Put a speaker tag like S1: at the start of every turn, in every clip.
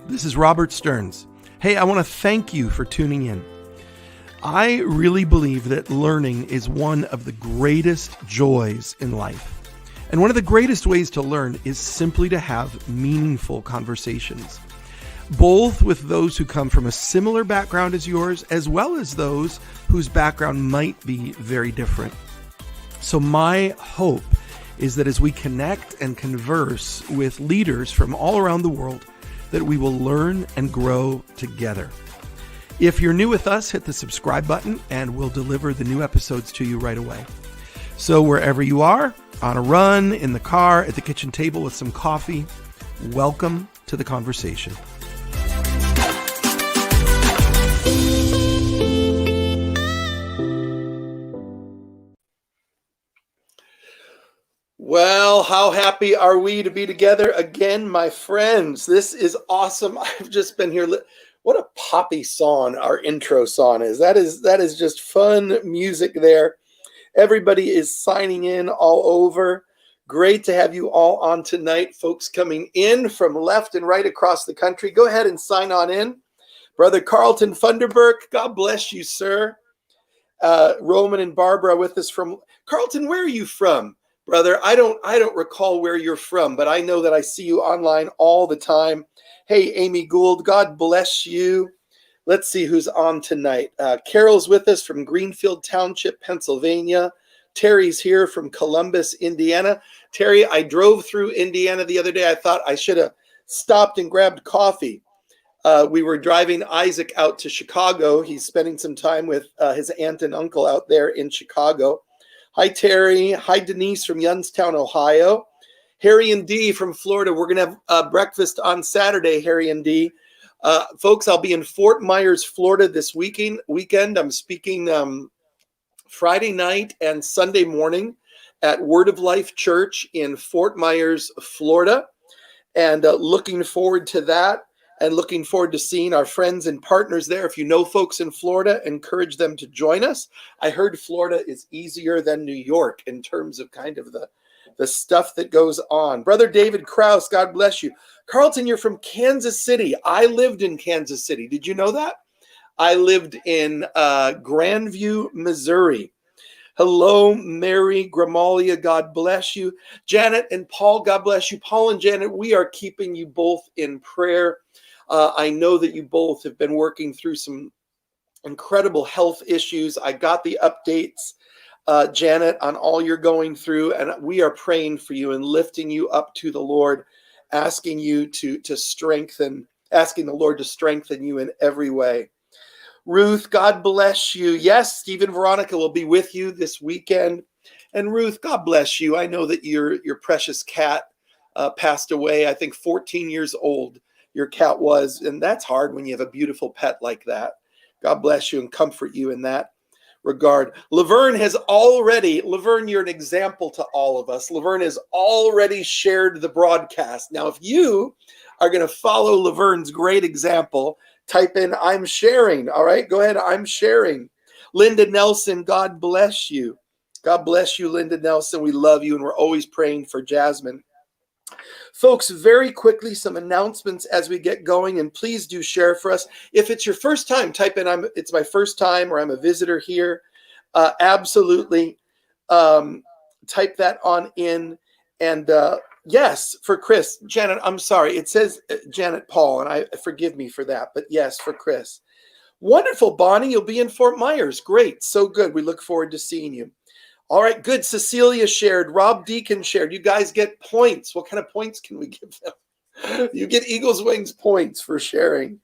S1: This is Robert Stearns. Hey, I want to thank you for tuning in. I really believe that learning is one of the greatest joys in life. And one of the greatest ways to learn is simply to have meaningful conversations, both with those who come from a similar background as yours, as well as those whose background might be very different. So my hope is that as we connect and converse with leaders from all around the world, that we will learn and grow together. If you're new with us, hit the subscribe button and we'll deliver the new episodes to you right away. So wherever you are, on a run, in the car, at the kitchen table with some coffee, welcome to the conversation. Well, how happy are we to be together again, my friends? This is awesome. I've just been here. What a poppy song our intro song is. That is just fun music there. Everybody is signing in all over. Great to have you all on tonight, folks coming in from left and right across the country. Go ahead and sign on in. Brother Carlton Funderburk, God bless you, sir. Roman and Barbara with us from Carlton. Where are you from? Brother, I don't recall where you're from, but I know that I see you online all the time. Hey, Amy Gould, God bless you. Let's see who's on tonight. Carol's with us from Greenfield Township, Pennsylvania. Terry's here from Columbus, Indiana. Terry, I drove through Indiana the other day. I thought I should have stopped and grabbed coffee. We were driving Isaac out to Chicago. He's spending some time with his aunt and uncle out there in Chicago. Hi, Terry. Hi, Denise from Youngstown, Ohio. Harry and Dee from Florida. We're going to have breakfast on Saturday, Harry and Dee. Folks, I'll be in Fort Myers, Florida this weekend. I'm speaking Friday night and Sunday morning at Word of Life Church in Fort Myers, Florida. And looking forward to that and looking forward to seeing our friends and partners there. If you know folks in Florida, encourage them to join us. I heard Florida is easier than New York in terms of kind of the stuff that goes on. Brother David Krause, God bless you. Carlton, you're from Kansas City. I lived in Kansas City. Did you know that? I lived in Grandview, Missouri. Hello, Mary Gramalia, God bless you. Janet and Paul, God bless you. Paul and Janet, we are keeping you both in prayer. I know that you both have been working through some incredible health issues. I got the updates, Janet, on all you're going through, and we are praying for you and lifting you up to the Lord, asking you to strengthen, asking the Lord to strengthen you in every way. Ruth, God bless you. Yes, Stephen Veronica will be with you this weekend. And Ruth, God bless you. I know that your precious cat passed away, I think 14 years old. Your cat was, and that's hard when you have a beautiful pet like that. God bless you and comfort you in that regard. Laverne, you're an example to all of us. Laverne has already shared the broadcast. Now, if you are going to follow Laverne's great example, type in, I'm sharing. All right, go ahead. I'm sharing. Linda Nelson, God bless you. God bless you, Linda Nelson. We love you, and we're always praying for Jasmine. Folks, very quickly, some announcements as we get going, and please do share for us. If it's your first time, type in, it's my first time, or I'm a visitor here. Absolutely. Type that on in. And yes, for Chris. Janet, I'm sorry. It says Janet Paul, and forgive me for that. But yes, for Chris. Wonderful, Bonnie. You'll be in Fort Myers. Great. So good. We look forward to seeing you. All right, good. Cecilia shared. Rob Deacon shared. You guys get points. What kind of points can we give them? You get Eagles Wings points for sharing.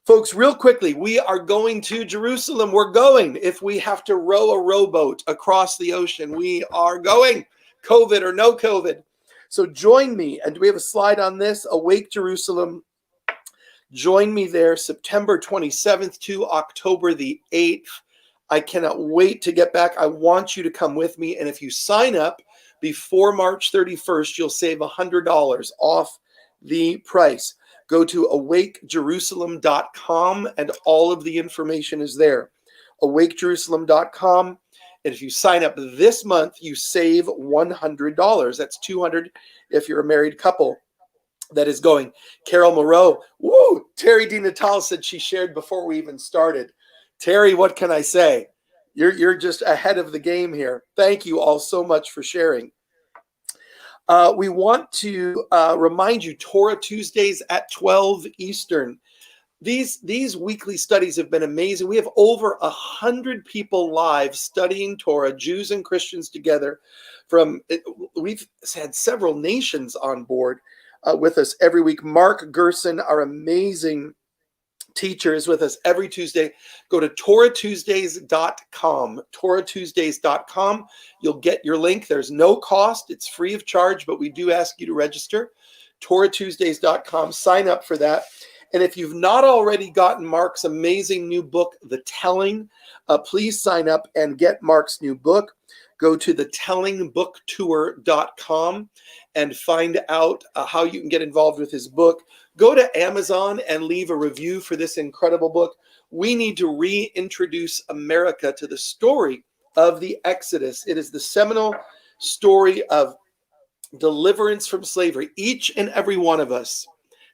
S1: Folks, real quickly, we are going to Jerusalem. We're going. If we have to row a rowboat across the ocean, we are going. COVID or no COVID. So join me. And do we have a slide on this? Awake Jerusalem. Join me there September 27th to October the 8th. I cannot wait to get back. I want you to come with me. And if you sign up before March 31st, you'll save $100 off the price. Go to awakejerusalem.com and all of the information is there. Awakejerusalem.com. And if you sign up this month, you save $100. That's $200 if you're a married couple. that is going. Carol Moreau, woo! Terry D. Natal said she shared before we even started. Terry, what can I say? You're just ahead of the game here. Thank you all so much for sharing. We want to remind you, Torah Tuesdays at 12 Eastern. These weekly studies have been amazing. We have over 100 people live studying Torah, Jews and Christians together. We've had several nations on board with us every week. Mark Gerson, our amazing teacher, is with us every Tuesday. Go to TorahTuesdays.com. TorahTuesdays.com. You'll get your link. There's no cost. It's free of charge, but we do ask you to register. TorahTuesdays.com. Sign up for that. And if you've not already gotten Mark's amazing new book, The Telling, please sign up and get Mark's new book. Go to thetellingbooktour.com and find out how you can get involved with his book. Go to Amazon and leave a review for this incredible book. We need to reintroduce America to the story of the Exodus. It is the seminal story of deliverance from slavery. Each and every one of us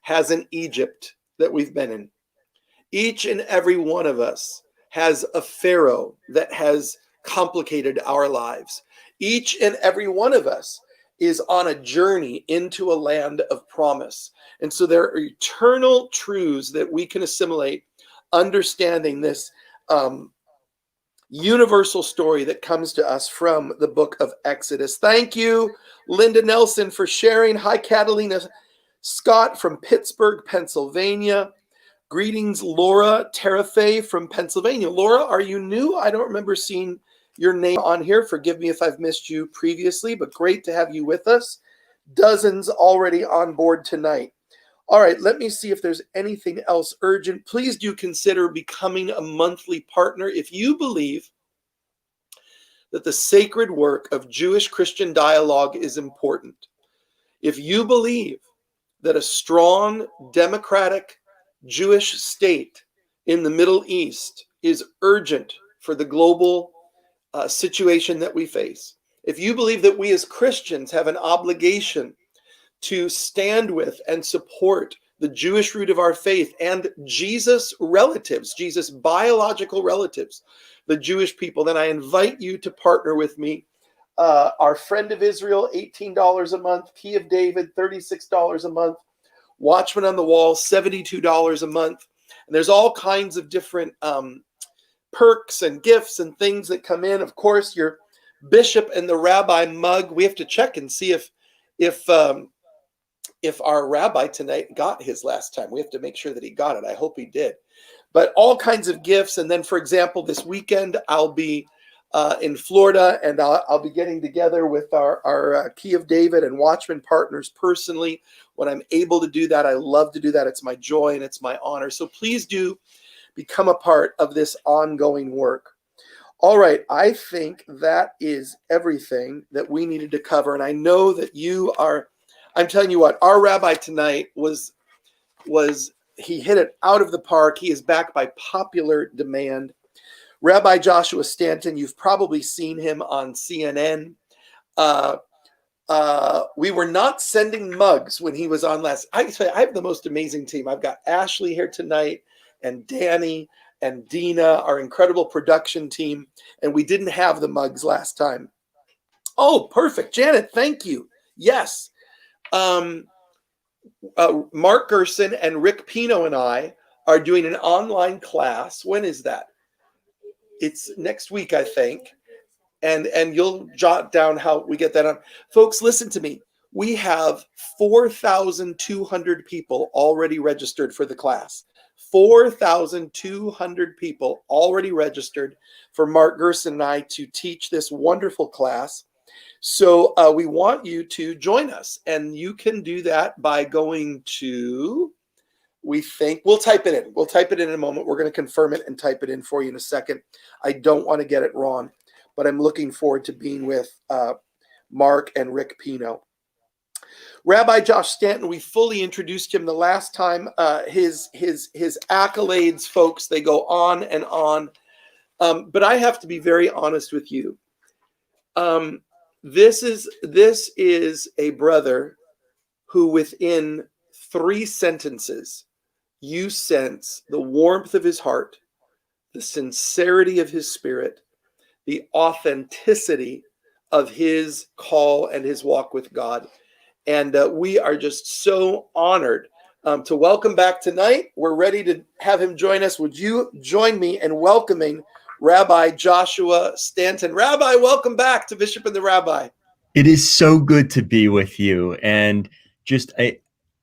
S1: has an Egypt that we've been in. Each and every one of us has a Pharaoh that has complicated our lives. Each and every one of us is on a journey into a land of promise. And so there are eternal truths that we can assimilate, understanding this universal story that comes to us from the book of Exodus. Thank you, Linda Nelson, for sharing. Hi, Catalina Scott from Pittsburgh, Pennsylvania. Greetings, Laura Terrafe from Pennsylvania. Laura, are you new? I don't remember seeing your name on here. Forgive me if I've missed you previously, but great to have you with us. Dozens already on board tonight. All right, let me see if there's anything else urgent. Please do consider becoming a monthly partner if you believe that the sacred work of Jewish-Christian dialogue is important. If you believe that a strong, democratic Jewish state in the Middle East is urgent for the global situation that we face, if you believe that we as Christians have an obligation to stand with and support the Jewish root of our faith and Jesus' relatives, Jesus' biological relatives, the Jewish people, then I invite you to partner with me. Our Friend of Israel, $18 a month. Key of David, $36 a month. Watchman on the Wall, $72 a month. And there's all kinds of different perks and gifts and things that come in. Of course, your bishop and the rabbi mug. We have to check and see if our rabbi tonight got his last time. We have to make sure that he got it. I hope he did. But all kinds of gifts. And then, for example, this weekend, I'll be in Florida, and I'll be getting together with our Key of David and Watchman partners personally. When I'm able to do that, I love to do that. It's my joy and it's my honor. So please do become a part of this ongoing work. All right, I think that is everything that we needed to cover. And I know that you are, I'm telling you what, our rabbi tonight was he hit it out of the park. He is back by popular demand. Rabbi Joshua Stanton, you've probably seen him on CNN. We were not sending mugs when he was on last. I can tell you, I have the most amazing team. I've got Ashley here tonight and Danny and Dina, our incredible production team. And we didn't have the mugs last time. Oh, perfect. Janet, thank you. Yes. Mark Gerson and Rick Pino and I are doing an online class. When is that? It's next week, I think. And you'll jot down how we get that on. Folks, listen to me. We have 4,200 people already registered for the class. 4,200 people already registered for Mark Gerson and I to teach this wonderful class. So we want you to join us. And you can do that by going to, we think, we'll type it in. We'll type it in a moment. We're going to confirm it and type it in for you in a second. I don't want to get it wrong, but I'm looking forward to being with Mark and Rick Pino. Rabbi Josh Stanton, we fully introduced him the last time. His accolades, folks, they go on and on. But I have to be very honest with you. This is a brother who within 3 sentences, you sense the warmth of his heart, the sincerity of his spirit, the authenticity of his call and his walk with God. And we are just so honored to welcome back tonight. We're ready to have him join us. Would you join me in welcoming Rabbi Joshua Stanton? Rabbi, welcome back to Bishop and the Rabbi.
S2: It is so good to be with you. And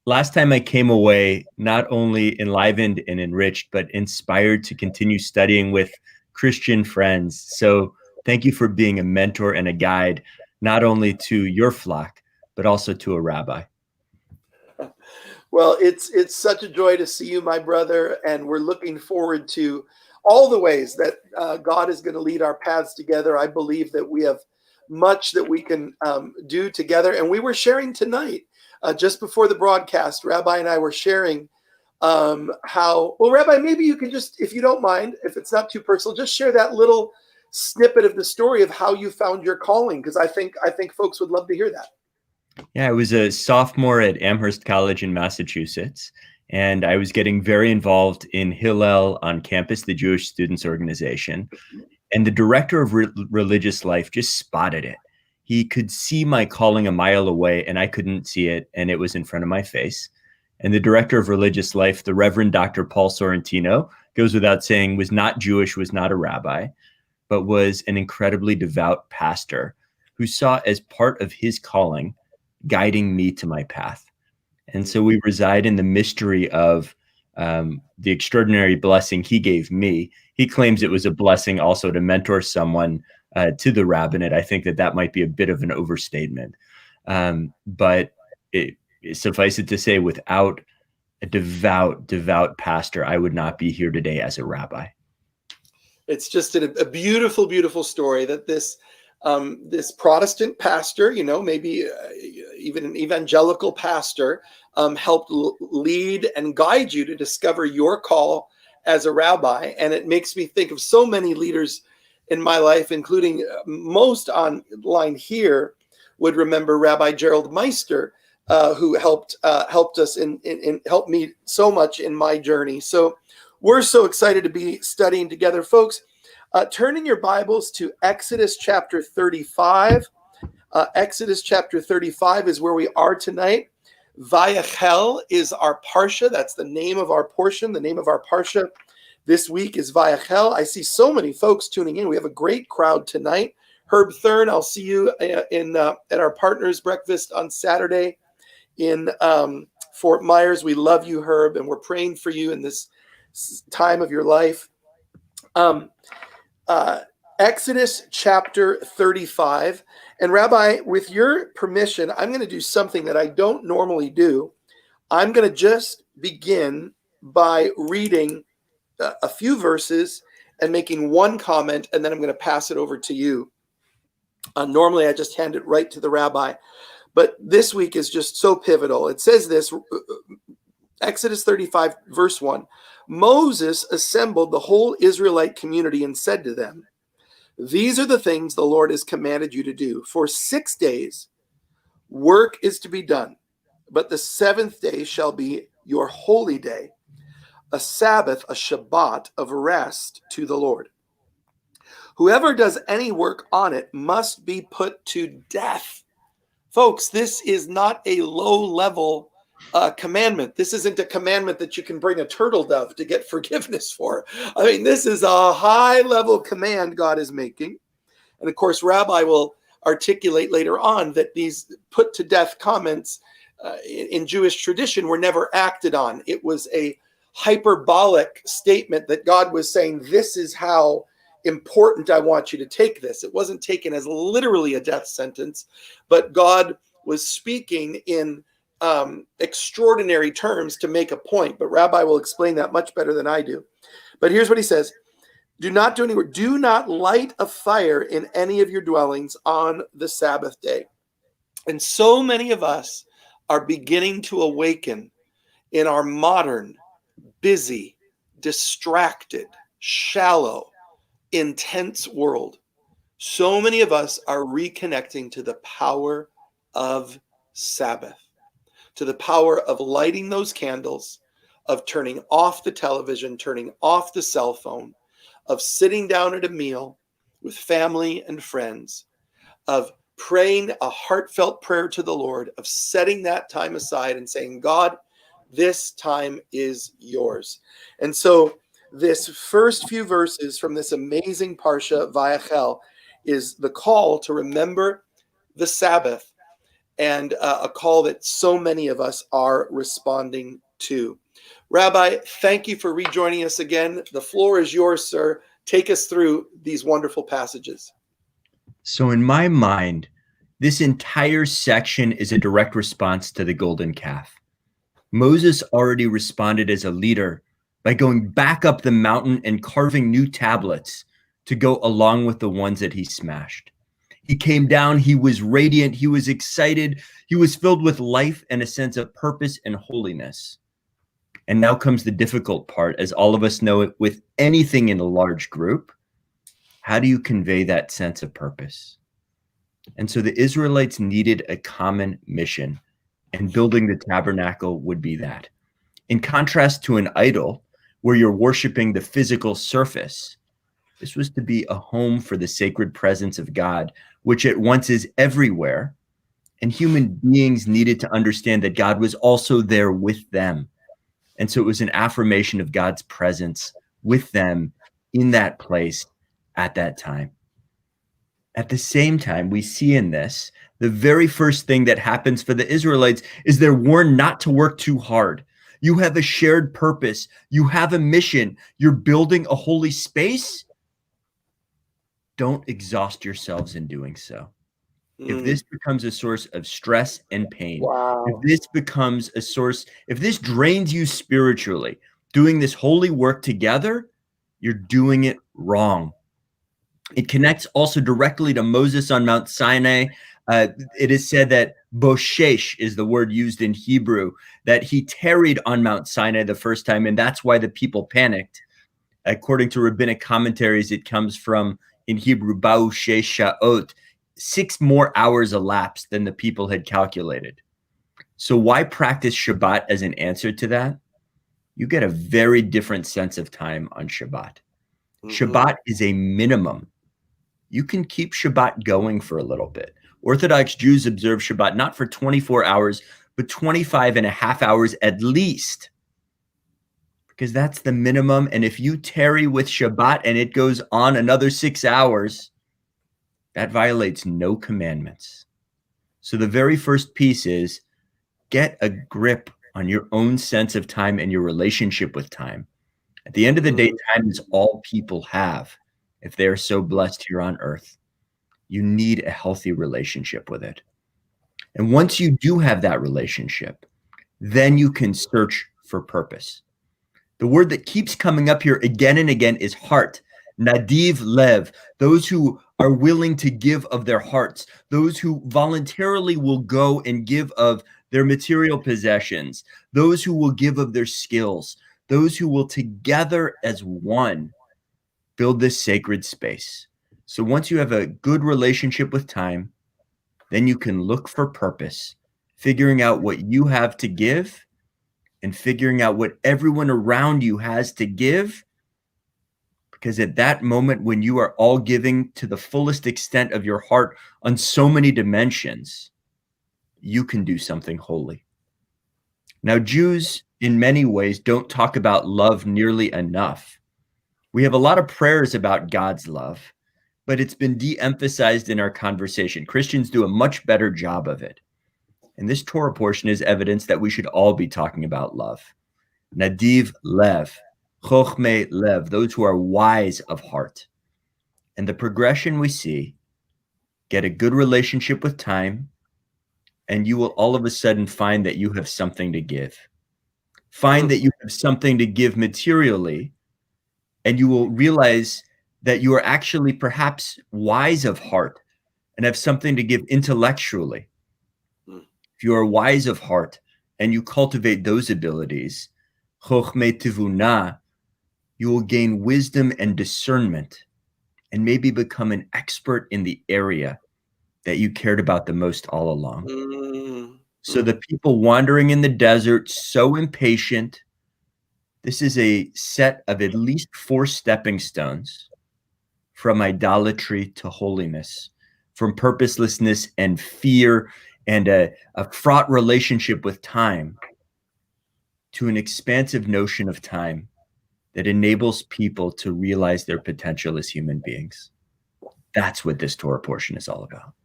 S2: last time I came away not only enlivened and enriched, but inspired to continue studying with Christian friends. So thank you for being a mentor and a guide, not only to your flock, but also to a rabbi.
S1: Well, it's such a joy to see you, my brother, and we're looking forward to all the ways that God is going to lead our paths together. I believe that we have much that we can do together, and we were sharing tonight, just before the broadcast. Rabbi and I were sharing how. Well, Rabbi, maybe you can just, if you don't mind, if it's not too personal, just share that little snippet of the story of how you found your calling, because I think folks would love to hear that.
S2: Yeah, I was a sophomore at Amherst College in Massachusetts, and I was getting very involved in Hillel on campus, the Jewish Students Organization. And the director of religious life just spotted it. He could see my calling a mile away, and I couldn't see it, and it was in front of my face. And the director of religious life, the Reverend Dr. Paul Sorrentino, goes without saying, was not Jewish, was not a rabbi, but was an incredibly devout pastor who saw as part of his calling guiding me to my path. And so we reside in the mystery of the extraordinary blessing he gave me. He claims it was a blessing also to mentor someone to the rabbinate. I think that might be a bit of an overstatement. But suffice it to say, without a devout pastor, I would not be here today as a rabbi.
S1: It's just a beautiful, beautiful story that this Protestant pastor, maybe even an evangelical pastor, helped lead and guide you to discover your call as a rabbi. And it makes me think of so many leaders in my life, including most online here would remember Rabbi Gerald Meister, who helped us and helped me so much in my journey. So we're so excited to be studying together, folks. Turn in your Bibles to Exodus chapter 35. Exodus chapter 35 is where we are tonight. Vayachel is our parsha. That's the name of our portion. The name of our parsha this week is Vayachel. I see so many folks tuning in. We have a great crowd tonight. Herb Thurn, I'll see you at our partners breakfast on Saturday in Fort Myers. We love you, Herb, and we're praying for you in this time of your life. Exodus chapter 35. And Rabbi, with your permission, I'm going to do something that I don't normally do. I'm going to just begin by reading a few verses and making one comment, and then I'm going to pass it over to you. Normally, I just hand it right to the rabbi. But this week is just so pivotal. It says this, Exodus 35, verse 1. Moses assembled the whole Israelite community and said to them, "These are the things the Lord has commanded you to do. For 6 days work is to be done, but the 7th day shall be your holy day, a Sabbath, a Shabbat of rest to the Lord. Whoever does any work on it must be put to death." Folks, this is not a low-level commandment. This isn't a commandment that you can bring a turtle dove to get forgiveness for. I mean, this is a high-level command God is making. And of course, Rabbi will articulate later on that these put-to-death comments in Jewish tradition were never acted on. It was a hyperbolic statement that God was saying, this is how important I want you to take this. It wasn't taken as literally a death sentence, but God was speaking in extraordinary terms to make a point. But Rabbi will explain that much better than I do. But here's what he says. Do not do any work. Do not light a fire in any of your dwellings on the Sabbath day. And so many of us are beginning to awaken in our modern, busy, distracted, shallow, intense world. So many of us are reconnecting to the power of Sabbath. to the power of lighting those candles, of turning off the television, turning off the cell phone, of sitting down at a meal with family and friends, of praying a heartfelt prayer to the Lord, of setting that time aside and saying, God, this time is yours. And so this first few verses from this amazing Parsha, Vayachel, is the call to remember the Sabbath, and a call that so many of us are responding to. Rabbi, thank you for rejoining us again. The floor is yours, sir. Take us through these wonderful passages.
S2: So in my mind, this entire section is a direct response to the golden calf. Moses already responded as a leader by going back up the mountain and carving new tablets to go along with the ones that he smashed. He came down, he was radiant, he was excited, he was filled with life and a sense of purpose and holiness. And now comes the difficult part, as all of us know it with anything in a large group. How do you convey that sense of purpose? And so the Israelites needed a common mission, and building the tabernacle would be that. In contrast to an idol, where you're worshiping the physical surface, this was to be a home for the sacred presence of God, which at once is everywhere. And human beings needed to understand that God was also there with them. And so it was an affirmation of God's presence with them in that place at that time. At the same time, we see in this, the very first thing that happens for the Israelites is they're warned not to work too hard. You have a shared purpose. You have a mission. You're building a holy space. Don't exhaust yourselves in doing so. If this becomes a source of stress and pain, if this becomes a source, if this drains you spiritually, doing this holy work together, you're doing it wrong. It connects also directly to Moses on Mount Sinai. It is said that boshesh is the word used in Hebrew, that he tarried on Mount Sinai the first time, and that's why the people panicked. According to rabbinic commentaries, it comes from, in Hebrew, ba'u shesh sha'ot, 6 more hours elapsed than the people had calculated. So why practice Shabbat as an answer to that? You get a very different sense of time on Shabbat. Shabbat is a minimum. You can keep Shabbat going for a little bit. Orthodox Jews observe Shabbat not for 24 hours, but 25 and a half hours at least, because that's the minimum. And if you tarry with Shabbat and it goes on another 6 hours, that violates no commandments. So the very first piece is get a grip on your own sense of time and your relationship with time. At the end of the day, time is all people have if they're so blessed here on earth. You need a healthy relationship with it. And once you do have that relationship, then you can search for purpose. The word that keeps coming up here again and again is heart. Nadiv lev, those who are willing to give of their hearts, those who voluntarily will go and give of their material possessions, those who will give of their skills, those who will together as one build this sacred space. So once you have a good relationship with time, then you can look for purpose, figuring out what you have to give and figuring out what everyone around you has to give. Because at that moment, when you are all giving to the fullest extent of your heart on so many dimensions, you can do something holy. Now, Jews, in many ways, don't talk about love nearly enough. We have a lot of prayers about God's love, but it's been de-emphasized in our conversation. Christians do a much better job of it. And this Torah portion is evidence that we should all be talking about love. Nadiv lev. Chochmei lev, those who are wise of heart. And the progression we see, get a good relationship with time, and you will all of a sudden find that you have something to give. Find that you have something to give materially, and you will realize that you are actually perhaps wise of heart and have something to give intellectually. If you are wise of heart and you cultivate those abilities, chochmei tivuna, you will gain wisdom and discernment and maybe become an expert in the area that you cared about the most all along. So the people wandering in the desert, so impatient. This is a set of at least 4 stepping stones from idolatry to holiness, from purposelessness and fear and a fraught relationship with time to an expansive notion of time that enables people to realize their potential as human beings. That's what this Torah portion is all about.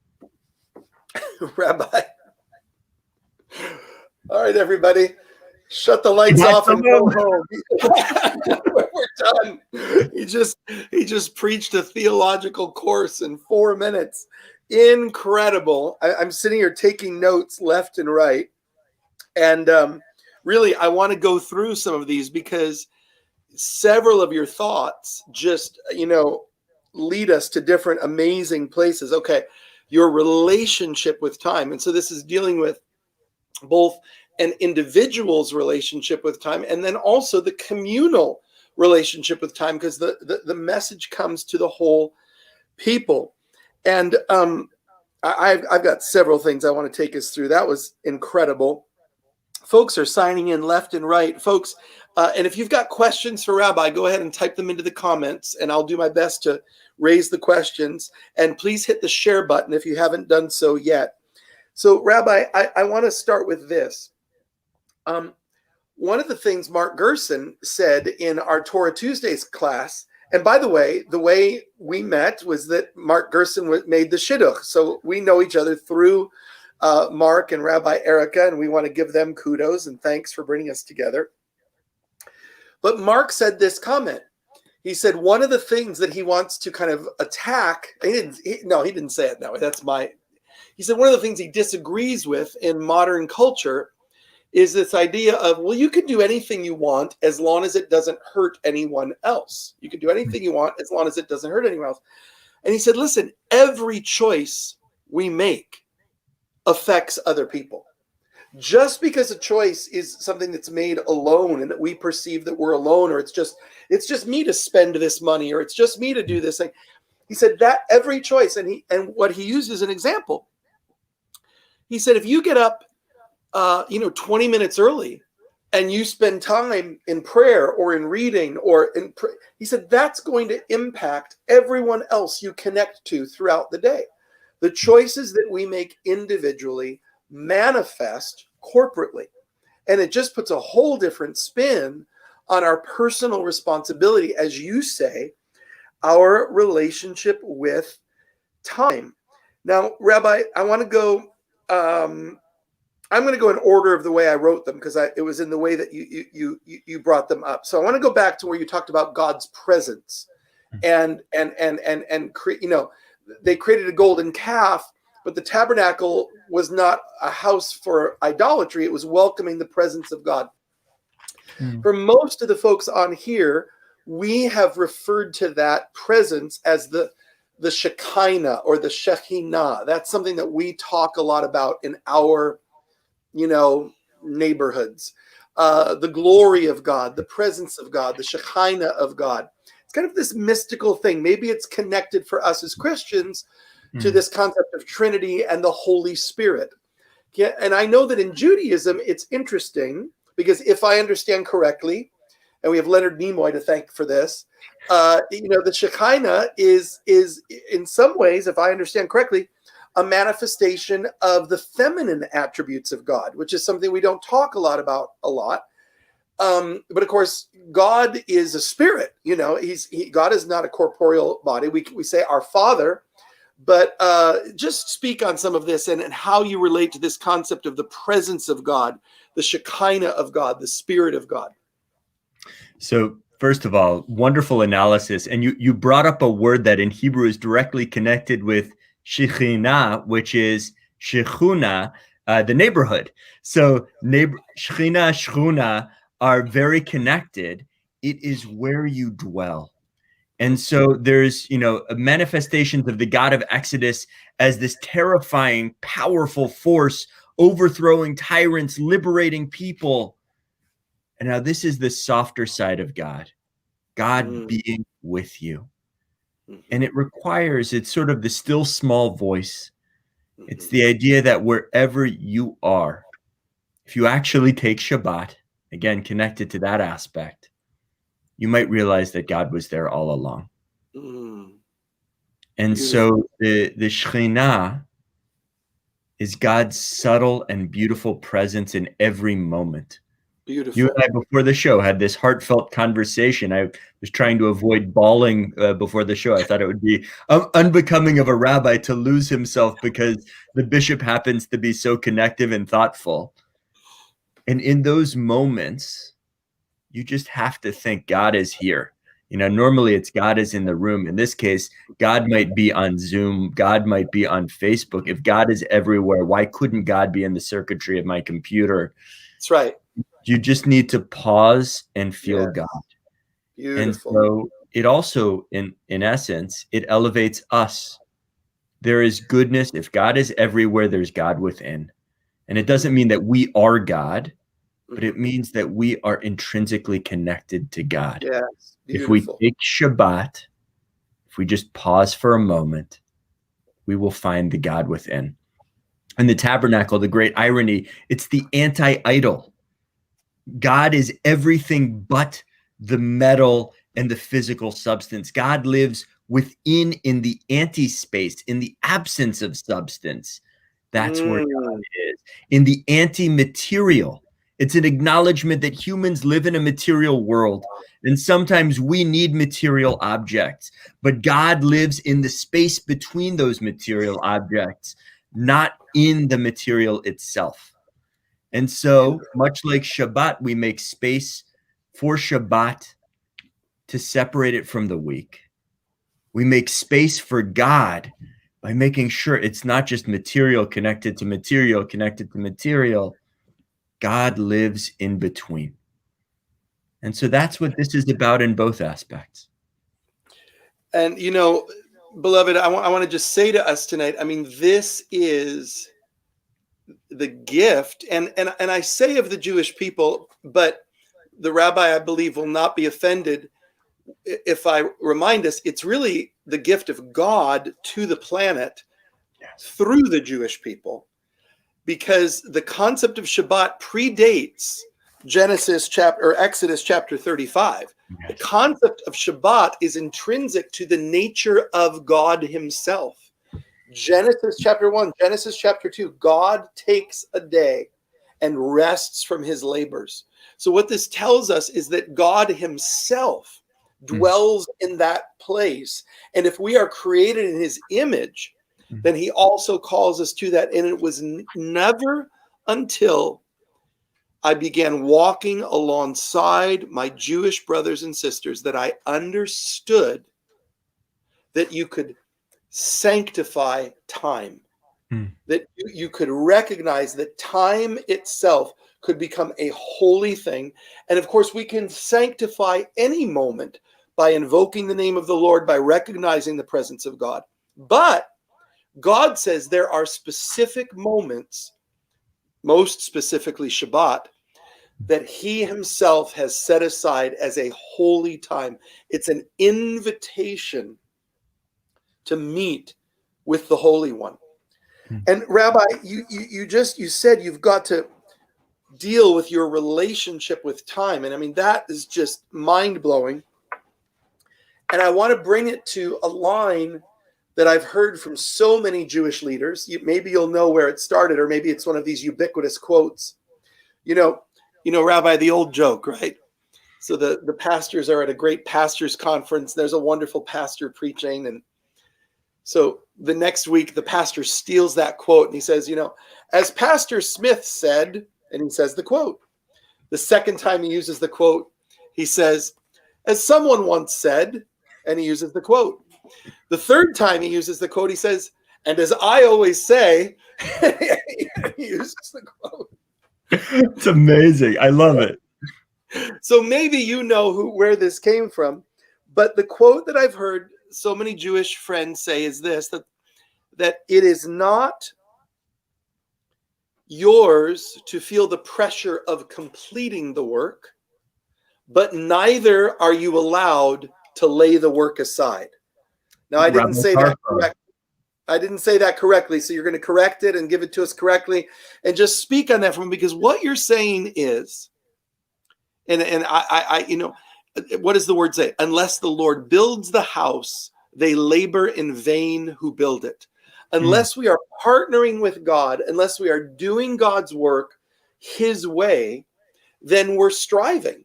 S1: Rabbi. All right, everybody. Shut the lights off and go home. We're done. He just preached a theological course in 4 minutes. Incredible. I'm sitting here taking notes left and right. And really, I want to go through some of these because several of your thoughts just, lead us to different amazing places. Okay, your relationship with time. And so this is dealing with both an individual's relationship with time and then also the communal relationship with time, because the message comes to the whole people. And I've got several things I want to take us through. That was incredible. Folks are signing in left and right. Folks, and if you've got questions for Rabbi, go ahead and type them into the comments, and I'll do my best to raise the questions. And please hit the share button if you haven't done so yet. So, Rabbi, I want to start with this. One of the things Mark Gerson said in our Torah Tuesdays class, and by the way we met was that Mark Gerson made the shidduch. So we know each other through Mark and Rabbi Erica, and we want to give them kudos and thanks for bringing us together. But Mark said this comment. He said one of the things that he wants to kind of attack, he didn't say it that way. He said one of the things he disagrees with in modern culture is this idea of, well, you can do anything you want as long as it doesn't hurt anyone else. You can do anything you want as long as it doesn't hurt anyone else. And he said, listen, every choice we make affects other people. Just because a choice is something that's made alone and that we perceive that we're alone, or it's just me to spend this money, or it's just me to do this thing. He said that every choice, and what he used as an example, he said, if you get up 20 minutes early and you spend time in prayer or in reading he said that's going to impact everyone else you connect to throughout the day. The choices that we make individually manifest corporately, and it just puts a whole different spin on our personal responsibility, as you say, our relationship with time. Now, Rabbi, I want to go I'm going to go in order of the way I wrote them because it was in the way that you brought them up. So I want to go back to where you talked about God's presence, and they created a golden calf, but the tabernacle was not a house for idolatry. It was welcoming the presence of God. For most of the folks on here, we have referred to that presence as the Shekinah or the Shekhinah. That's something that we talk a lot about in our neighborhoods, the glory of God, the presence of God, the Shekinah of God. It's kind of this mystical thing. Maybe it's connected for us as Christians to this concept of Trinity and the Holy Spirit. Yeah, and I know that in Judaism, it's interesting because if I understand correctly, and we have Leonard Nimoy to thank for this, the Shekinah is in some ways, if I understand correctly, a manifestation of the feminine attributes of God, which is something we don't talk a lot about. But of course, God is a spirit. God is not a corporeal body. We say our Father, but just speak on some of this and how you relate to this concept of the presence of God, the Shekinah of God, the Spirit of God.
S2: So first of all, wonderful analysis. And you brought up a word that in Hebrew is directly connected with Shekhinah, which is Shechuna, the neighborhood. So Shekhinah, Shechuna are very connected. It is where you dwell. And so there's, manifestations of the God of Exodus as this terrifying, powerful force, overthrowing tyrants, liberating people. And now this is the softer side of God being with you. And it's sort of the still small voice. It's the idea that wherever you are, if you actually take Shabbat, again, connected to that aspect, you might realize that God was there all along.
S1: Mm,
S2: And
S1: beautiful.
S2: so the Shekhinah is God's subtle and beautiful presence in every moment. You and
S1: Beautiful.
S2: I, before the show, had this heartfelt conversation. I was trying to avoid bawling before the show. I thought it would be unbecoming of a rabbi to lose himself because the bishop happens to be so connective and thoughtful. And in those moments, you just have to think God is here. Normally it's God is in the room. In this case, God might be on Zoom. God might be on Facebook. If God is everywhere, why couldn't God be in the circuitry of my computer?
S1: That's right.
S2: You just need to pause and feel
S1: Yes.
S2: God. And
S1: Beautiful.
S2: so it also, in essence, it elevates us. There is goodness. If God is everywhere, there's God within. And it doesn't mean that we are God, but it means that we are intrinsically connected to God.
S1: Yes.
S2: If we
S1: Beautiful.
S2: take Shabbat, if we just pause for a moment, we will find the God within. And the tabernacle, the great irony, it's the anti-idol. God is everything but the metal and the physical substance. God lives within, in the anti-space, in the absence of substance. That's where God is. In the anti-material. It's an acknowledgement that humans live in a material world, and sometimes we need material objects, but God lives in the space between those material objects, not in the material itself. And so, much like Shabbat, we make space for Shabbat to separate it from the week. We make space for God by making sure it's not just material connected to material connected to material. God lives in between. And so that's what this is about in both aspects.
S1: And, beloved, I want to just say to us tonight, I mean, this is the gift. And I say of the Jewish people, but the rabbi, I believe, will not be offended if I remind us, it's really the gift of God to the planet through the Jewish people, because the concept of Shabbat predates Exodus chapter 35.
S2: Yes.
S1: The concept of Shabbat is intrinsic to the nature of God himself. Genesis chapter 1, Genesis chapter 2, God takes a day and rests from his labors. So what this tells us is that God himself dwells in that place. And if we are created in his image, then he also calls us to that. And it was never until I began walking alongside my Jewish brothers and sisters that I understood that you could sanctify time, that you could recognize that time itself could become a holy thing. And of course, we can sanctify any moment by invoking the name of the Lord, by recognizing the presence of God. But God says there are specific moments, most specifically Shabbat, that he himself has set aside as a holy time. It's an invitation to meet with the Holy One. And Rabbi, you said you've got to deal with your relationship with time. And I mean, that is just mind-blowing. And I want to bring it to a line that I've heard from so many Jewish leaders. Maybe you'll know where it started, or maybe it's one of these ubiquitous quotes. Rabbi, the old joke, right? So the pastors are at a great pastors conference. There's a wonderful pastor preaching. And so the next week, the pastor steals that quote and he says, as Pastor Smith said, and he says the quote. The second time he uses the quote, he says, as someone once said, and he uses the quote. The third time he uses the quote, he says, and as I always say, he uses the quote.
S2: It's amazing. I love it.
S1: So maybe you know where this came from, but the quote that I've heard so many Jewish friends say is this, that it is not yours to feel the pressure of completing the work, but neither are you allowed to lay the work aside. Now, I didn't say that correctly. I didn't say that correctly. So you're going to correct it and give it to us correctly and just speak on that for me, because what you're saying is, and I what does the word say? Unless the Lord builds the house, they labor in vain who build it. Unless we are partnering with God, unless we are doing God's work his way, then we're striving.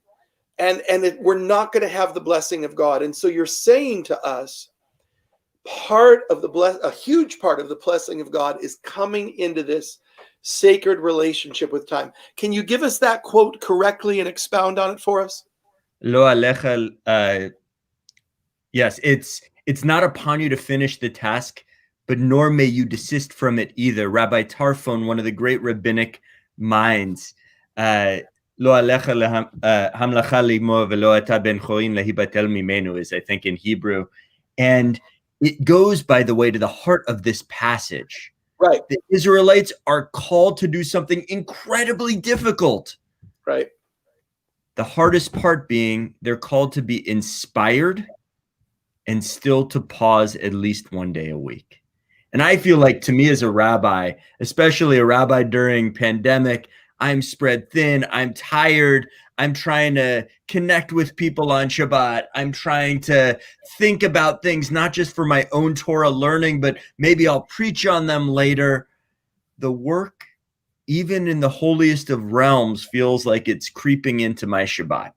S1: And we're not going to have the blessing of God. And so you're saying to us, a huge part of the blessing of God is coming into this sacred relationship with time. Can you give us that quote correctly and expound on it for us?
S2: Lo alecha, yes, it's not upon you to finish the task, but nor may you desist from it either. Rabbi Tarfon, one of the great rabbinic minds, Lo alecha hamlacha ligmor velo ata ben chorin lehibatel mimenu is, I think, in Hebrew. And it goes, by the way, to the heart of this passage.
S1: Right.
S2: The Israelites are called to do something incredibly difficult.
S1: Right.
S2: The hardest part being they're called to be inspired and still to pause at least one day a week. And I feel like, to me as a rabbi, especially a rabbi during pandemic, I'm spread thin, I'm tired, I'm trying to connect with people on Shabbat, I'm trying to think about things, not just for my own Torah learning, but maybe I'll preach on them later. The work, even in the holiest of realms, feels like it's creeping into my Shabbat.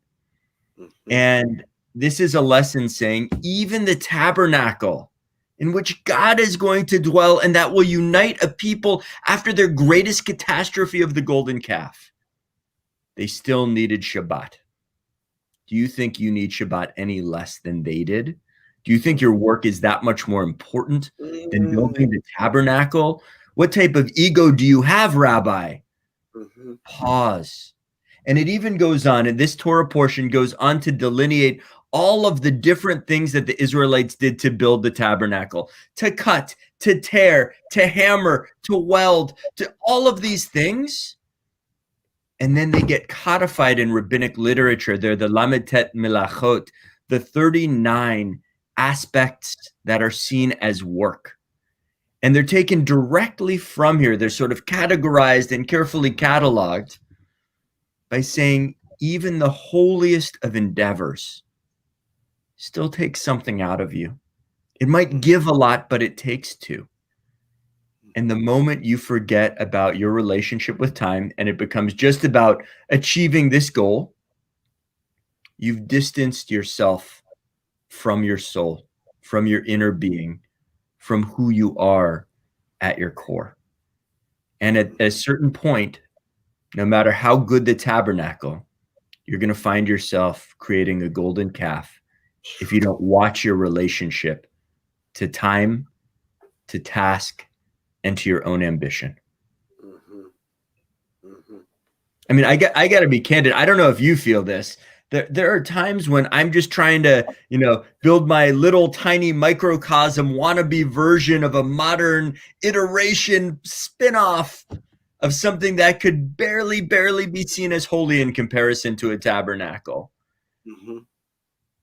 S2: And this is a lesson saying even the tabernacle, in which God is going to dwell and that will unite a people after their greatest catastrophe of the golden calf, they still needed Shabbat. Do you think you need Shabbat any less than they did? Do you think your work is that much more important than building the tabernacle? What type of ego do you have, Rabbi? Pause. And it even goes on, and this Torah portion goes on to delineate all of the different things that the Israelites did to build the tabernacle, to cut, to tear, to hammer, to weld, to all of these things. And then they get codified in rabbinic literature. They're the Lametet Melachot, the 39 aspects that are seen as work. And they're taken directly from here. They're sort of categorized and carefully cataloged by saying even the holiest of endeavors still takes something out of you. It might give a lot, but it takes two. And the moment you forget about your relationship with time and it becomes just about achieving this goal, you've distanced yourself from your soul, from your inner being, from who you are at your core. And at a certain point, no matter how good the tabernacle, you're going to find yourself creating a golden calf if you don't watch your relationship to time, to task, and to your own ambition. I mean, I got to be candid. I don't know if you feel this. There are times when I'm just trying to, build my little tiny microcosm wannabe version of a modern iteration spin-off of something that could barely be seen as holy in comparison to a tabernacle.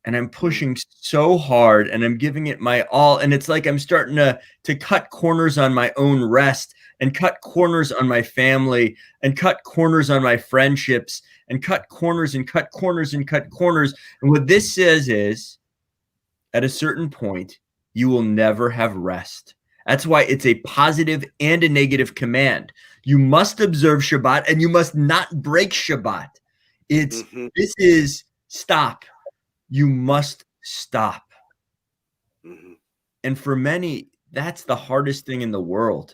S2: And I'm pushing so hard and I'm giving it my all. And it's like I'm starting to cut corners on my own rest and cut corners on my family and cut corners on my friendships and cut corners and cut corners and cut corners. And what this says is, at a certain point, you will never have rest. That's why it's a positive and a negative command. You must observe Shabbat and you must not break Shabbat. This is stop. You must stop. And for many, that's the hardest thing in the world.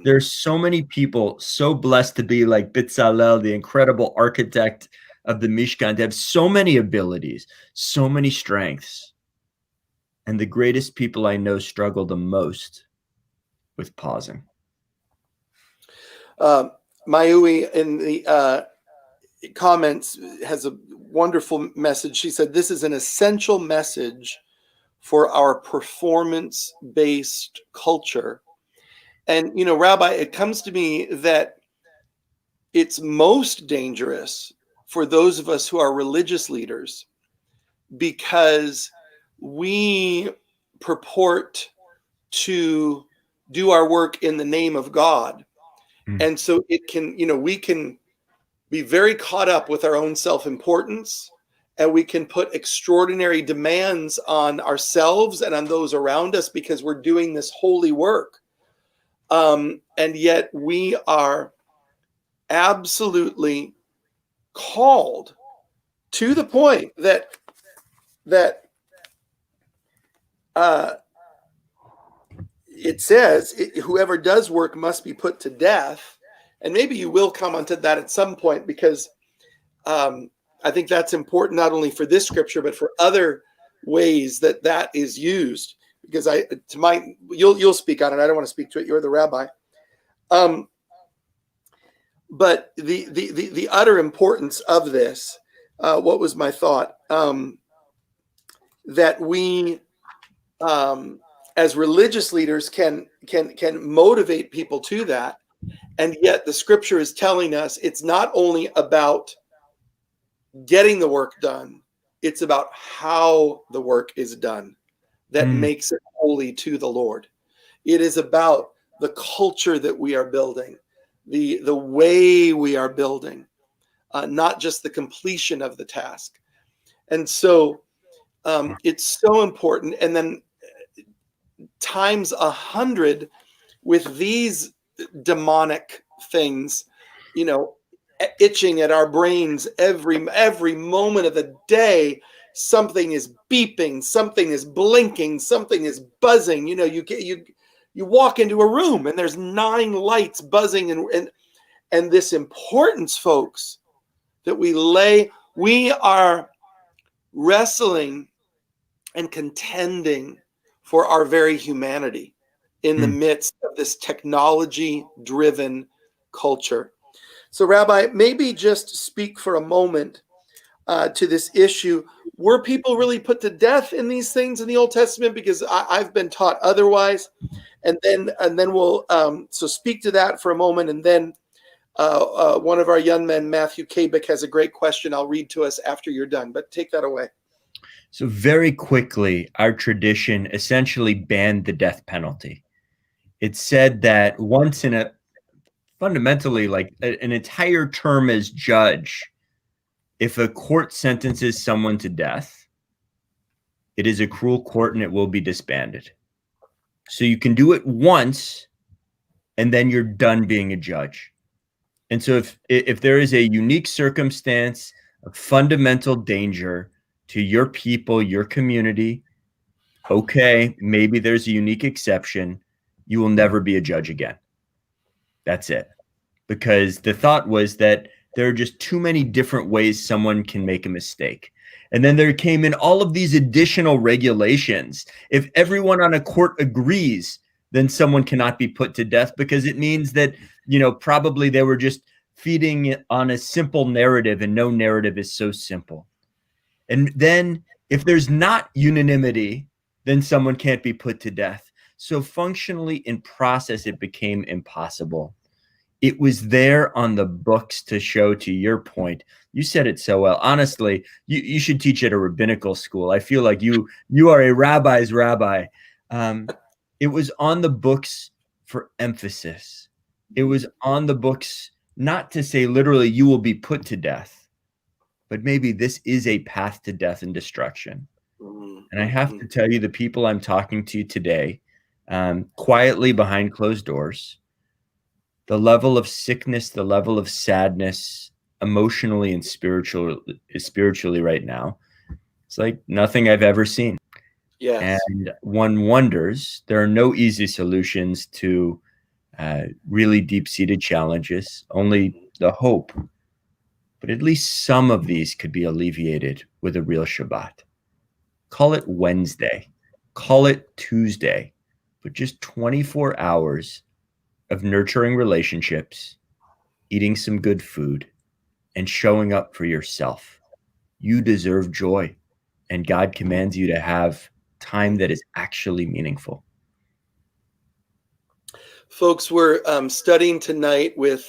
S2: There's so many people so blessed to be like Bezalel, the incredible architect of the Mishkan, to have so many abilities, so many strengths. And the greatest people I know struggle the most with pausing.
S1: Mayui in the comments has a wonderful message. She said, this is an essential message for our performance-based culture. And, Rabbi, it comes to me that it's most dangerous for those of us who are religious leaders because we purport to do our work in the name of God.
S2: Mm.
S1: And so it can, we can be very caught up with our own self-importance, and we can put extraordinary demands on ourselves and on those around us because we're doing this holy work. And yet we are absolutely called to the point that it says whoever does work must be put to death. And maybe you will comment to that at some point, because I think that's important not only for this scripture but for other ways that is used. Because you'll speak on it. I don't want to speak to it. You're the rabbi. But the utter importance of this. What was my thought? That we, as religious leaders, can motivate people to that, and yet the scripture is telling us it's not only about getting the work done; it's about how the work is done that makes it holy to the Lord. It is about the culture that we are building, the way we are building, not just the completion of the task. And so it's so important. And then times 100 with these demonic things, itching at our brains every moment of the day. Something is beeping, something is blinking, something is buzzing. You walk into a room and there's 9 lights buzzing, and this importance, folks, that we are wrestling and contending for our very humanity in the midst of this technology-driven culture. So, Rabbi, maybe just speak for a moment to this issue. Were people really put to death in these things in the Old Testament? Because I've been taught otherwise. And then we'll so speak to that for a moment, and then one of our young men, Matthew Kabik, has a great question I'll read to us after you're done. But take that away.
S2: So very quickly, our tradition essentially banned the death penalty. It said that once in fundamentally like an entire term as judge, if a court sentences someone to death, it is a cruel court and it will be disbanded. So you can do it once and then you're done being a judge. And so if there is a unique circumstance, a fundamental danger to your people, your community, okay, maybe there's a unique exception. You will never be a judge again. That's it. Because the thought was that there are just too many different ways someone can make a mistake. And then there came in all of these additional regulations. If everyone on a court agrees, then someone cannot be put to death, because it means that, probably they were just feeding on a simple narrative, and no narrative is so simple. And then if there's not unanimity, then someone can't be put to death. So functionally in process, it became impossible. It was there on the books to show, to your point. You said it so well. Honestly, you should teach at a rabbinical school. I feel like you are a rabbi's rabbi. It was on the books for emphasis. It was on the books not to say literally you will be put to death, but maybe this is a path to death and destruction. And I have to tell you, the people I'm talking to today, quietly behind closed doors, the level of sickness, the level of sadness, emotionally and spiritually right now, it's like nothing I've ever seen.
S1: Yes.
S2: And one wonders, there are no easy solutions to really deep-seated challenges, only the hope. But at least some of these could be alleviated with a real Shabbat. Call it Wednesday, call it Tuesday, but just 24 hours of nurturing relationships, eating some good food, and showing up for yourself. You deserve joy, and God commands you to have time that is actually meaningful.
S1: Folks, we're studying tonight with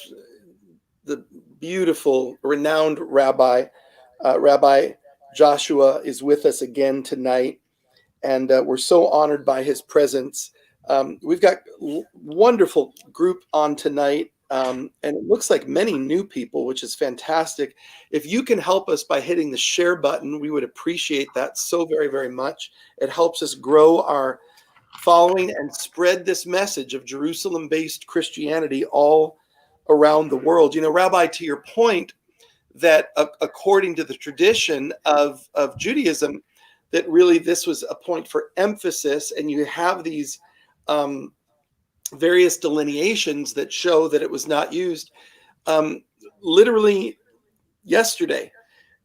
S1: the beautiful, renowned Rabbi. Rabbi Joshua is with us again tonight, and we're so honored by his presence. We've got wonderful group on tonight, and it looks like many new people, which is fantastic. If you can help us by hitting the share button, we would appreciate that so very, very much. It helps us grow our following and spread this message of Jerusalem-based Christianity all around the world. You know, Rabbi, to your point, that according to the tradition of Judaism, that really this was a point for emphasis, and you have these various delineations that show that it was not used. Literally yesterday,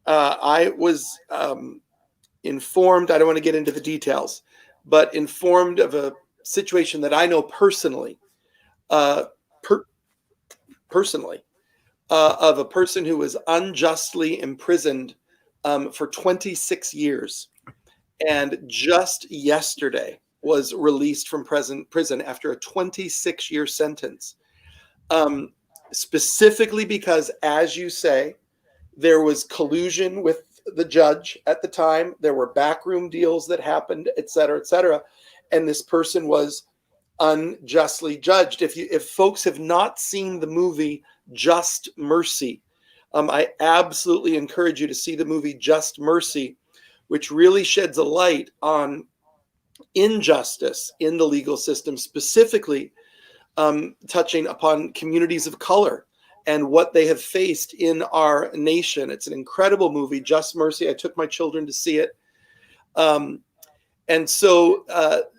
S1: I was informed, I don't want to get into the details, but informed of a situation that I know personally, of a person who was unjustly imprisoned for 26 years. And just yesterday was released from prison after a 26-year sentence. Specifically because, as you say, there was collusion with the judge at the time. There were backroom deals that happened, et cetera, et cetera. And this person was unjustly judged. If folks have not seen the movie Just Mercy, I absolutely encourage you to see the movie Just Mercy, which really sheds a light on injustice in the legal system, specifically touching upon communities of color and what they have faced in our nation. It's an incredible movie, Just Mercy. I took my children to see it. And so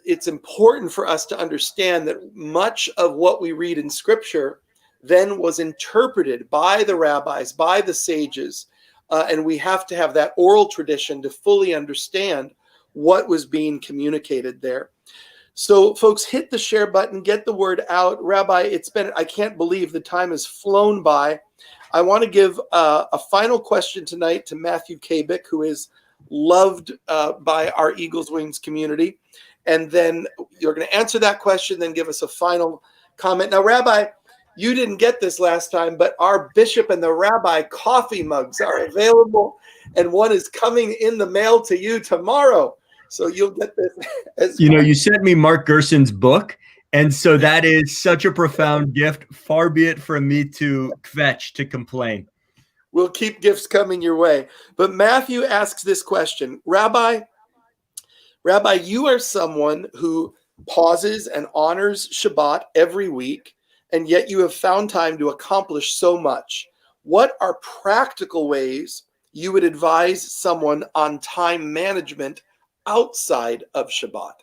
S1: it's important for us to understand that much of what we read in Scripture then was interpreted by the rabbis, by the sages, and we have to have that oral tradition to fully understand what was being communicated there. So folks, hit the share button, get the word out. Rabbi, I can't believe the time has flown by. I want to give a final question tonight to Matthew Kabik, who is loved by our Eagles Wings community. And then you're going to answer that question, then give us a final comment. Now, Rabbi, you didn't get this last time, but our Bishop and the Rabbi coffee mugs are available, and one is coming in the mail to you tomorrow. So you'll get this as
S2: well. You sent me Mark Gerson's book, and so that is such a profound gift. Far be it from me to kvetch, to complain.
S1: We'll keep gifts coming your way. But Matthew asks this question. Rabbi, you are someone who pauses and honors Shabbat every week, and yet you have found time to accomplish so much. What are practical ways you would advise someone on time management outside of Shabbat?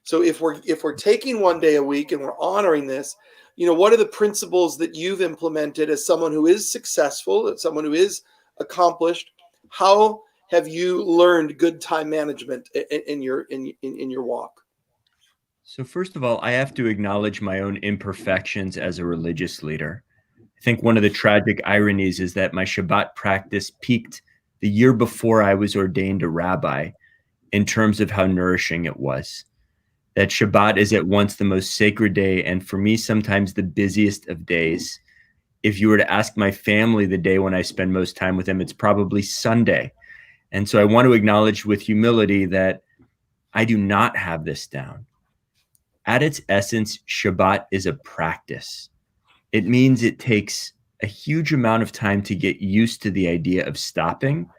S1: So if we're taking one day a week and we're honoring this, what are the principles that you've implemented as someone who is successful, as someone who is accomplished? How have you learned good time management in your walk?
S2: So first of all, I have to acknowledge my own imperfections as a religious leader. I think one of the tragic ironies is that my Shabbat practice peaked the year before I was ordained a rabbi in terms of how nourishing it was. That Shabbat is at once the most sacred day and for me sometimes the busiest of days. If you were to ask my family the day when I spend most time with them, it's probably Sunday. And so I want to acknowledge with humility that I do not have this down. At its essence, Shabbat is a practice. It means it takes a huge amount of time to get used to the idea of stopping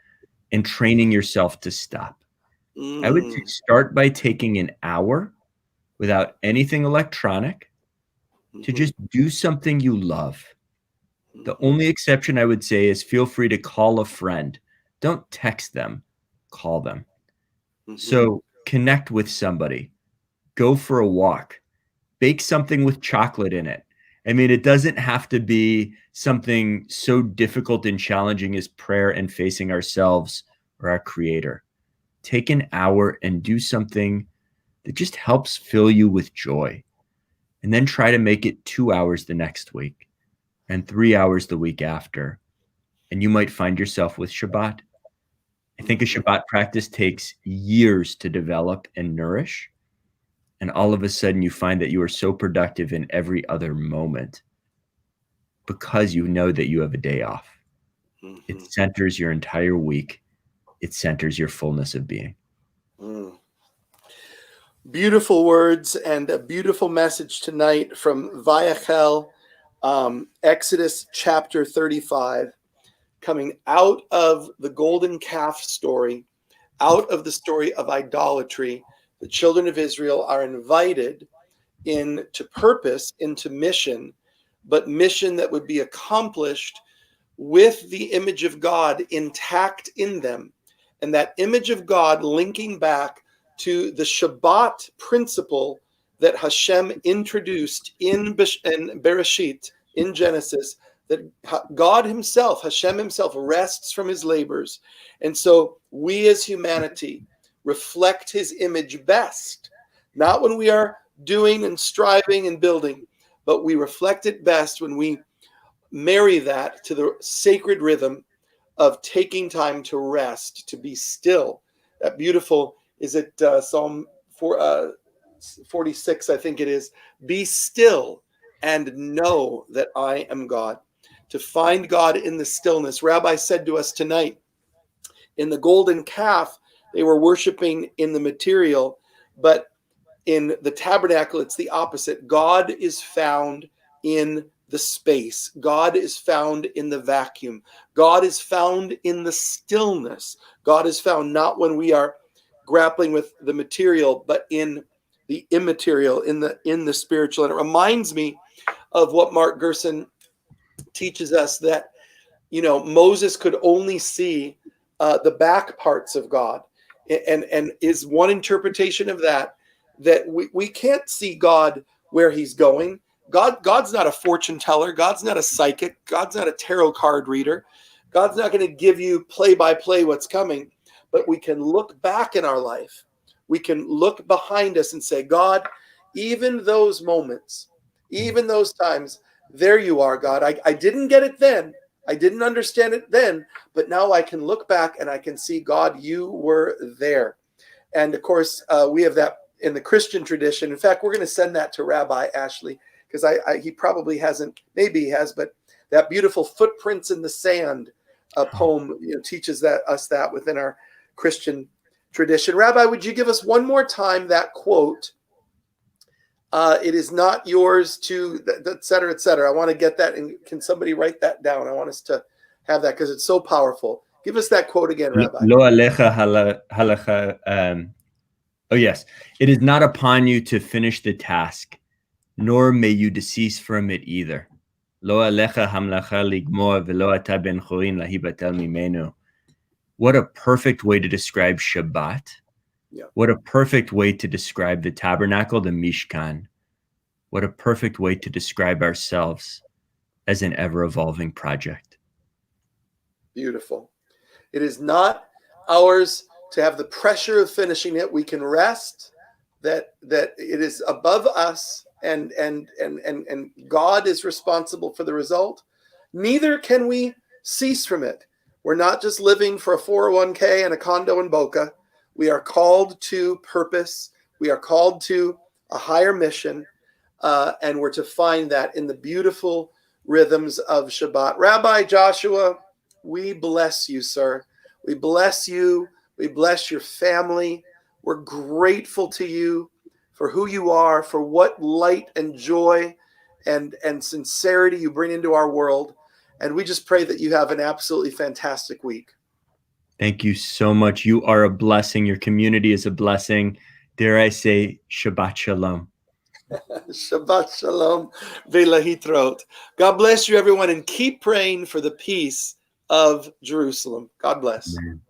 S2: and training yourself to stop. I would say start by taking an hour without anything electronic to just do something you love. The only exception I would say is feel free to call a friend. Don't text them, call them. So connect with somebody. Go for a walk, bake something with chocolate in it. I mean, it doesn't have to be something so difficult and challenging as prayer and facing ourselves or our Creator. Take an hour and do something that just helps fill you with joy. And then try to make it 2 hours the next week and 3 hours the week after. And you might find yourself with Shabbat. I think a Shabbat practice takes years to develop and nourish. And all of a sudden you find that you are so productive in every other moment because you know that you have a day off. It centers your entire week. It centers your fullness of being.
S1: Beautiful words and a beautiful message tonight from Vayachel, Exodus chapter 35, coming out of the golden calf story, out of the story of idolatry. The children of Israel are invited into purpose, into mission, but mission that would be accomplished with the image of God intact in them. And that image of God linking back to the Shabbat principle that Hashem introduced in Bereshit, in Genesis, that God himself, Hashem himself, rests from his labors. And so we as humanity reflect his image best, not when we are doing and striving and building, but we reflect it best when we marry that to the sacred rhythm of taking time to rest, to be still. That beautiful, is it Psalm 46, I think it is, be still and know that I am God. To find God in the stillness. Rabbi said to us tonight, in the golden calf, they were worshiping in the material, but in the tabernacle, it's the opposite. God is found in the space. God is found in the vacuum. God is found in the stillness. God is found not when we are grappling with the material, but in the immaterial, in the spiritual. And it reminds me of what Mark Gerson teaches us, that Moses could only see the back parts of God, and is one interpretation of that we can't see God where he's going. God's not a fortune teller. God's not a psychic. God's not a tarot card reader. God's not going to give you play by play what's coming. But we can look back in our life. We can look behind us and say, God, even those moments, even those times, there you are, God. I didn't get it then. I didn't understand it then. But now I can look back and I can see, God, you were there. And of course, we have that in the Christian tradition. In fact, we're going to send that to Rabbi Ashley, because he probably hasn't, maybe he has, but that beautiful Footprints in the Sand poem teaches us that within our Christian tradition. Rabbi, would you give us one more time that quote? It is not yours to, et cetera, et cetera. I want to get that. And can somebody write that down? I want us to have that because it's so powerful. Give us that quote again, Rabbi.
S2: Lo alecha halacha. Oh, yes. It is not upon you to finish the task, nor may you desist from it either. Lo alecha hamlacha ligmor velo ata ben chorin lahibatel mimenu. What a perfect way to describe Shabbat.
S1: Yeah.
S2: What a perfect way to describe the tabernacle, the Mishkan. What a perfect way to describe ourselves as an ever-evolving project.
S1: Beautiful. It is not ours to have the pressure of finishing it. We can rest that it is above us, and God is responsible for the result. Neither can we cease from it. We're not just living for a 401k and a condo in Boca. We are called to purpose. We are called to a higher mission, and we're to find that in the beautiful rhythms of Shabbat. Rabbi Joshua, we bless you, sir. We bless you. We bless your family. We're grateful to you for who you are, for what light and joy and sincerity you bring into our world. And we just pray that you have an absolutely fantastic week.
S2: Thank you so much. You are a blessing. Your community is a blessing. Dare I say, Shabbat Shalom.
S1: Shabbat Shalom v'lahitrot. God bless you, everyone, and keep praying for the peace of Jerusalem. God bless.
S2: Amen.